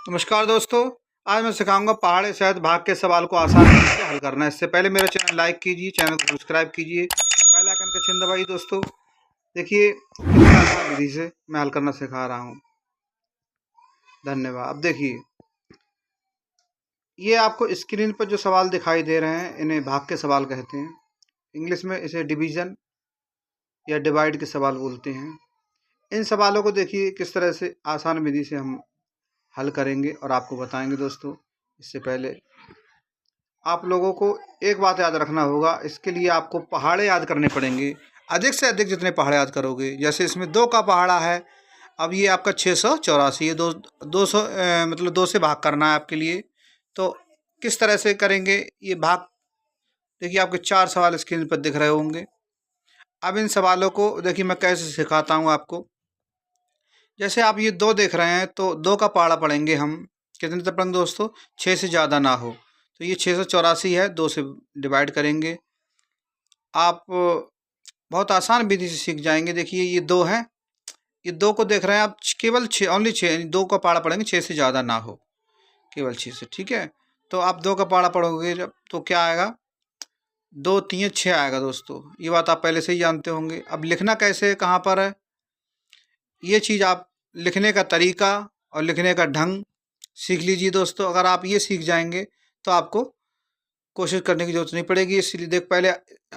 नमस्कार दोस्तों। आज मैं सिखाऊंगा पहाड़ी शहद भाग के सवाल को आसान तरीके से हल करना। इससे पहले मेरा चैनल लाइक कीजिए, चैनल को सब्सक्राइब कीजिए, बेल आइकन का चिन्ह दबाइए। दोस्तों देखिए कितनी आसान विधि से मैं हल करना सिखा रहा हूँ। धन्यवाद। अब देखिए ये आपको स्क्रीन पर जो सवाल दिखाई दे रहे हैं इन्हें भाग के सवाल कहते हैं। इंग्लिश में इसे डिवीजन या डिवाइड के सवाल बोलते हैं। इन सवालों को देखिए किस तरह से आसान विधि से हम हल करेंगे और आपको बताएंगे। दोस्तों इससे पहले आप लोगों को एक बात याद रखना होगा। इसके लिए आपको पहाड़े याद करने पड़ेंगे, अधिक से अधिक जितने पहाड़े याद करोगे। जैसे इसमें 2 का पहाड़ा है, अब ये आपका 684 है। 200 मतलब 2 से भाग करना है आपके लिए। तो किस तरह से करेंगे ये भाग, देखिए आपके 4 सवाल स्क्रीन पर दिख रहे होंगे। अब इन सवालों को देखिए मैं कैसे सिखाता हूँ आपको। जैसे आप ये 2 देख रहे हैं तो 2 का पहाड़ा पढ़ेंगे हम। कितने तक पढ़ेंगे दोस्तों? 6 से ज़्यादा ना हो। तो ये 684 है, 2 से डिवाइड करेंगे। आप बहुत आसान विधि से सीख जाएंगे। देखिए ये 2 है, ये 2 को देख रहे हैं आप। केवल 6, ओनली 6, 2 का पहाड़ा पढ़ेंगे 6 से ज़्यादा ना हो, केवल 6 से। ठीक है, तो आप 2 का पहाड़ा पढ़ोगे जब तो क्या आएगा? 2 3 6 आएगा। दोस्तों ये बात आप पहले से ही जानते होंगे। अब लिखना कैसे है, कहाँ पर है, ये चीज़ आप लिखने का तरीका और लिखने का ढंग सीख लीजिए। दोस्तों अगर आप ये सीख जाएंगे तो आपको कोशिश करने की जरूरत नहीं पड़ेगी। इसलिए देख, पहले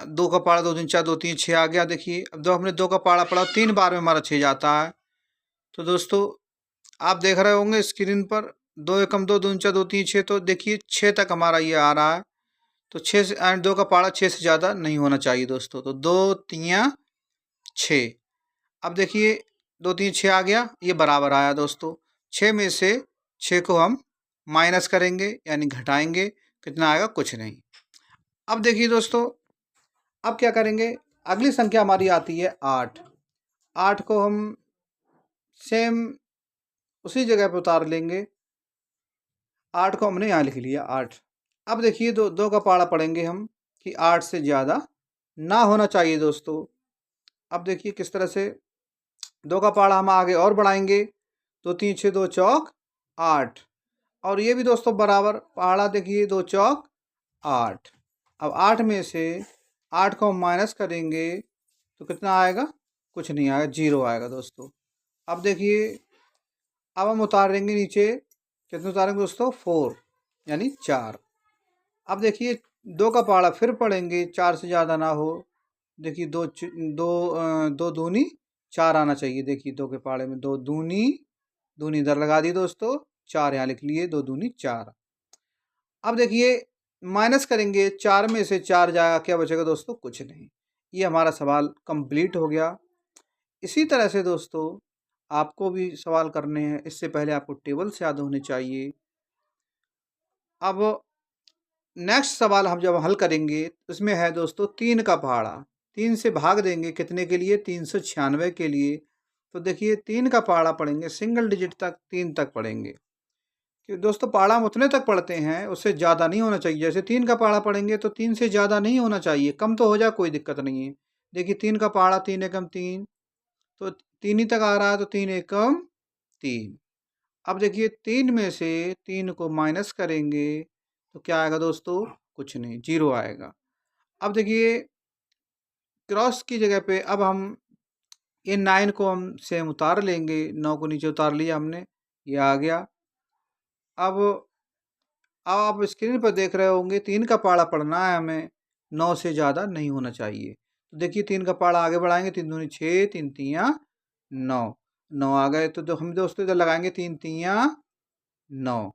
2 का पहाड़ा 2 दूनी 4, 2 3 6 आ गया। देखिए अब जब हमने 2 का पहाड़ा पढ़ा 3 बार में हमारा 6 जाता है। तो दोस्तों आप देख रहे होंगे स्क्रीन पर 2 एकम 2, 2 दूनी 4, 2 3 6। तो देखिए 6 तक हमारा ये आ रहा है। तो 6 से एंड 2 का पहाड़ा 6 से ज़्यादा नहीं होना चाहिए दोस्तों। तो 2 3 6। अब देखिए 2 3 6 आ गया, ये बराबर आया। दोस्तों 6 में से 6 को हम माइनस करेंगे यानी घटाएंगे, कितना आएगा? कुछ नहीं। अब देखिए दोस्तों अब क्या करेंगे, अगली संख्या हमारी आती है 8। 8 को हम सेम उसी जगह पर उतार लेंगे। 8 को हमने यहाँ लिख लिया 8। अब देखिए 2 का पहाड़ा पढ़ेंगे हम कि 8 से ज़्यादा ना होना चाहिए। दोस्तों अब देखिए किस तरह से 2 का पहाड़ा हम आगे और बढ़ाएंगे। 2 3 6 2 चौक 8। और ये भी दोस्तों बराबर पहाड़ा। देखिए 2 चौक 8। अब 8 में से 8 को हम माइनस करेंगे तो कितना आएगा? कुछ नहीं आएगा, 0 आएगा। दोस्तों अब देखिए अब हम उतारेंगे नीचे। कितने उतारेंगे दोस्तों? 4 यानी 4। अब देखिए 2 का पहाड़ा फिर पढ़ेंगे, 4 से ज़्यादा ना हो। देखिए 2 दूनी 4 आना चाहिए। देखिए 2 के पहाड़े में 2 दूनी, दूनी इधर लगा दी दोस्तों, 4 यहाँ लिख लिए, 2 दूनी 4। अब देखिए माइनस करेंगे, 4 में से 4 जाएगा, क्या बचेगा दोस्तों? कुछ नहीं। ये हमारा सवाल कंप्लीट हो गया। इसी तरह से दोस्तों आपको भी सवाल करने हैं। इससे पहले आपको टेबल्स याद होने चाहिए। अब नेक्स्ट सवाल हम जब हल करेंगे उसमें है दोस्तों 3 का पहाड़ा। 3 से भाग देंगे कितने के लिए? 396 के लिए। तो देखिए 3 का पहाड़ा पढ़ेंगे, सिंगल डिजिट तक 3 तक पढ़ेंगे। कि दोस्तों पहाड़ा हम उतने तक पढ़ते हैं, उससे ज़्यादा नहीं होना चाहिए। जैसे 3 का पहाड़ा पढ़ेंगे तो 3 से ज़्यादा नहीं होना चाहिए, कम तो हो जाए कोई दिक्कत नहीं है। देखिए 3 का पहाड़ा 3 एकम 3, तो 3 ही तक आ रहा है, तो 3 एकम 3। अब देखिए 3 में से 3 को माइनस करेंगे तो क्या आएगा दोस्तों? कुछ नहीं, 0 आएगा। अब देखिए क्रॉस की जगह पे अब हम ये 9 को हम सेम उतार लेंगे। 9 को नीचे उतार लिया हमने, ये आ गया। अब आप स्क्रीन पर देख रहे होंगे 3 का पहाड़ा पढ़ना है हमें, 9 से ज़्यादा नहीं होना चाहिए। तो देखिए 3 का पहाड़ा आगे बढ़ाएंगे, 3 दूनी 6, 3 तियाँ 9, 9 आ गए। तो हम दोस्तों इधर लगाएंगे 3 तियाँ 9।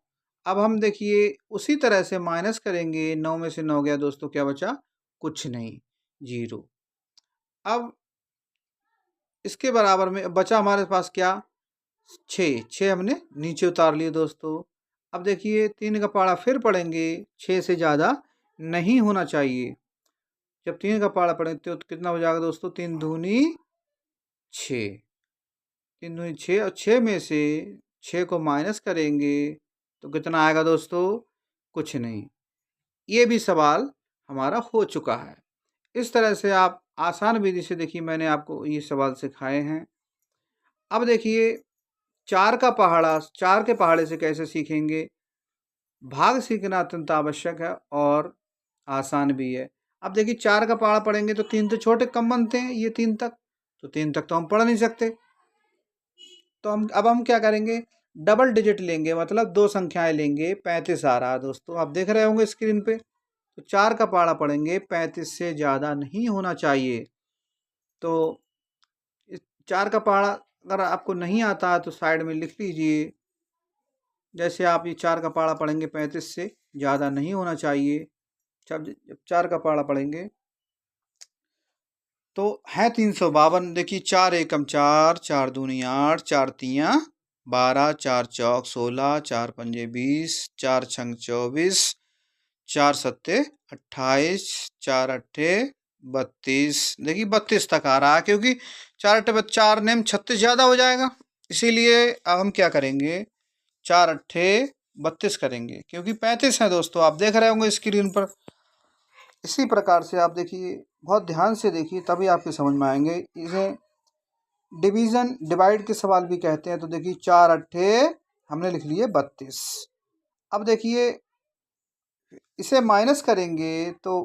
अब हम देखिए उसी तरह से माइनस करेंगे। 9 में से 9 गया दोस्तों, क्या बचा? कुछ नहीं, 0। अब इसके बराबर में बचा हमारे पास क्या? 6। 6 हमने नीचे उतार लिए दोस्तों। अब देखिए 3 का पहाड़ा फिर पढ़ेंगे, 6 से ज़्यादा नहीं होना चाहिए। जब 3 का पहाड़ा पढ़ेंगे तो कितना हो जाएगा दोस्तों? 3 दूनी 6, 3 दूनी 6, और 6 में से 6 को माइनस करेंगे तो कितना आएगा दोस्तों? कुछ नहीं। ये भी सवाल हमारा हो चुका है। इस तरह से आप आसान विधि से, देखिए मैंने आपको ये सवाल सिखाए हैं। अब देखिए 4 के पहाड़े से कैसे सीखेंगे। भाग सीखना अत्यंत आवश्यक है और आसान भी है। अब देखिए 4 का पहाड़ा पढ़ेंगे तो 3 तो छोटे कम बनते हैं, ये 3 तक, तो 3 तक तो हम पढ़ नहीं सकते। तो हम क्या करेंगे, डबल डिजिट लेंगे, मतलब 2 संख्याएं लेंगे। 35 आ रहा है दोस्तों, आप देख रहे होंगे स्क्रीन पे। तो 4 का पहाड़ा पढ़ेंगे, 35 से ज़्यादा नहीं होना चाहिए। तो 4 का पहाड़ा अगर आपको नहीं आता है तो साइड में लिख लीजिए। जैसे आप ये 4 का पहाड़ा पढ़ेंगे, 35 से ज़्यादा नहीं होना चाहिए। जब 4 का पहाड़ा पढ़ेंगे तो है 352। देखिए 4 एकम 4, 4 दूनी 8, 4 तियाँ 12, 4 चौक 16, 4 पंजे 20, 4 छंग 24, 4 सत्ते 28, 4 अट्ठे 32। देखिए 32 तक आ रहा है, क्योंकि 4 अट्ठे 4 नेम 36 ज़्यादा हो जाएगा। इसीलिए अब हम क्या करेंगे, 4 अट्ठे 32 करेंगे, क्योंकि 35 है दोस्तों, आप देख रहे होंगे स्क्रीन पर। इसी प्रकार से आप देखिए, बहुत ध्यान से देखिए, तभी आपके समझ में आएंगे। इसे डिवीज़न डिवाइड के सवाल भी कहते हैं। तो देखिए 4 अट्ठे हमने लिख लिए 32। अब देखिए इसे माइनस करेंगे तो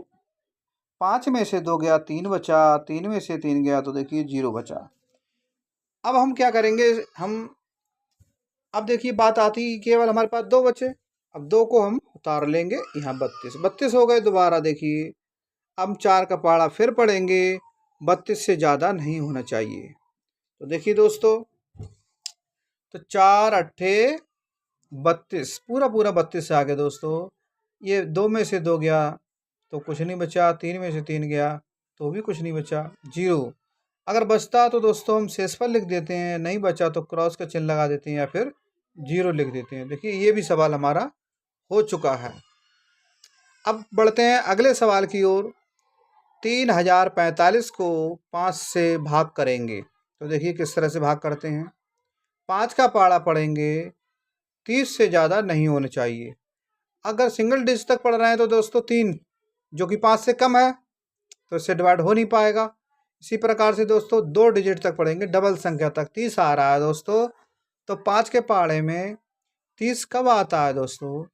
5 में से 2 गया, 3 बचा, 3 में से 3 गया तो देखिए 0 बचा। अब हम क्या करेंगे, अब देखिए बात आती केवल हमारे पास 2 बचे। अब 2 को हम उतार लेंगे, यहाँ 32 हो गए। दोबारा देखिए अब 4 का पहाड़ा फिर पढ़ेंगे, 32 से ज़्यादा नहीं होना चाहिए। तो देखिए दोस्तों, तो 4 अट्ठे 32, पूरा 32 आ गया दोस्तों। ये 2 में से 2 गया तो कुछ नहीं बचा, 3 में से 3 गया तो भी कुछ नहीं बचा, 0। अगर बचता तो दोस्तों हम शेषफल लिख देते हैं, नहीं बचा तो क्रॉस का चिन्ह लगा देते हैं या फिर 0 लिख देते हैं। देखिए ये भी सवाल हमारा हो चुका है। अब बढ़ते हैं अगले सवाल की ओर। 3045 को 5 से भाग करेंगे। तो देखिए किस तरह से भाग करते हैं। 5 का पहाड़ा पढ़ेंगे, 30 से ज़्यादा नहीं होना चाहिए। अगर सिंगल डिजिट तक पढ़ रहे हैं तो दोस्तों 3, जो कि 5 से कम है, तो इससे डिवाइड हो नहीं पाएगा। इसी प्रकार से दोस्तों 2 डिजिट तक पढ़ेंगे, डबल संख्या तक। 30 आ रहा है दोस्तों, तो 5 के पहाड़े में 30 कब आता है दोस्तों।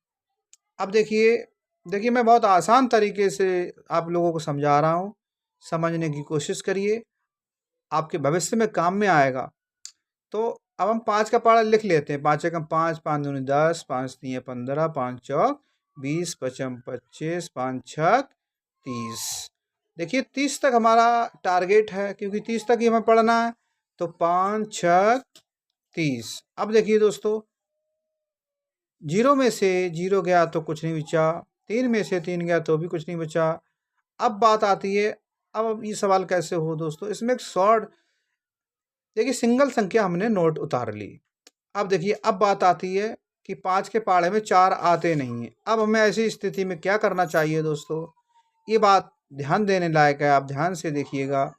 अब देखिए मैं बहुत आसान तरीके से आप लोगों को समझा रहा हूँ, समझने की कोशिश करिए, आपके भविष्य में काम में आएगा। तो अब हम 5 का पहाड़ा लिख लेते हैं। 5 एकम 5, 5 दूनी 10, 5 तियाँ 15, 5 चौक 20, 5 25, 5 छक 30। देखिए 30 तक हमारा टारगेट है, क्योंकि 30 तक ही हमें पढ़ना है। तो 5 छक 30। अब देखिए दोस्तों, 0 में से 0 गया तो कुछ नहीं बचा, 3 में से 3 गया तो भी कुछ नहीं बचा। अब बात आती है, अब ये सवाल कैसे हो दोस्तों, इसमें एक शॉर्ट, देखिए सिंगल संख्या हमने नोट उतार ली। अब देखिए अब बात आती है कि 5 के पहाड़े में 4 आते नहीं हैं। अब हमें ऐसी स्थिति में क्या करना चाहिए दोस्तों, ये बात ध्यान देने लायक है, आप ध्यान से देखिएगा।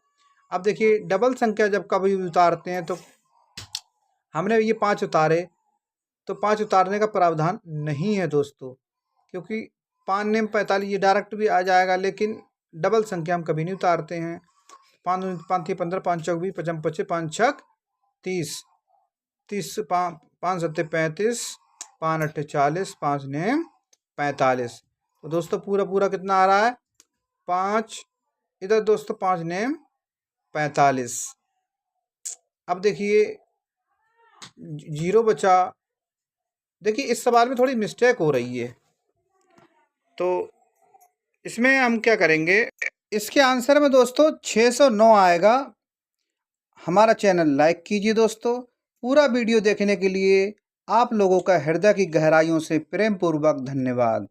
अब देखिए डबल संख्या जब कभी उतारते हैं, तो हमने ये 5 उतारे, तो 5 उतारने का प्रावधान नहीं है दोस्तों, क्योंकि 5 नेम 45 ये डायरेक्ट भी आ जाएगा, लेकिन डबल संख्या हम कभी नहीं उतारते हैं। 5 थी 15, 5 चौक 20, 5 25, 5 छक 30, 30 5 सत्ते 35, 5 अट्ठे 40, 5 नेम 45। तो दोस्तों पूरा कितना आ रहा है, 5 इधर दोस्तों, 5 नेम 45। अब देखिए 0 बचा। देखिए इस सवाल में थोड़ी मिस्टेक हो रही है, तो इसमें हम क्या करेंगे, इसके आंसर में दोस्तों 609 आएगा। हमारा चैनल लाइक कीजिए दोस्तों। पूरा वीडियो देखने के लिए आप लोगों का हृदय की गहराइयों से प्रेम पूर्वक धन्यवाद।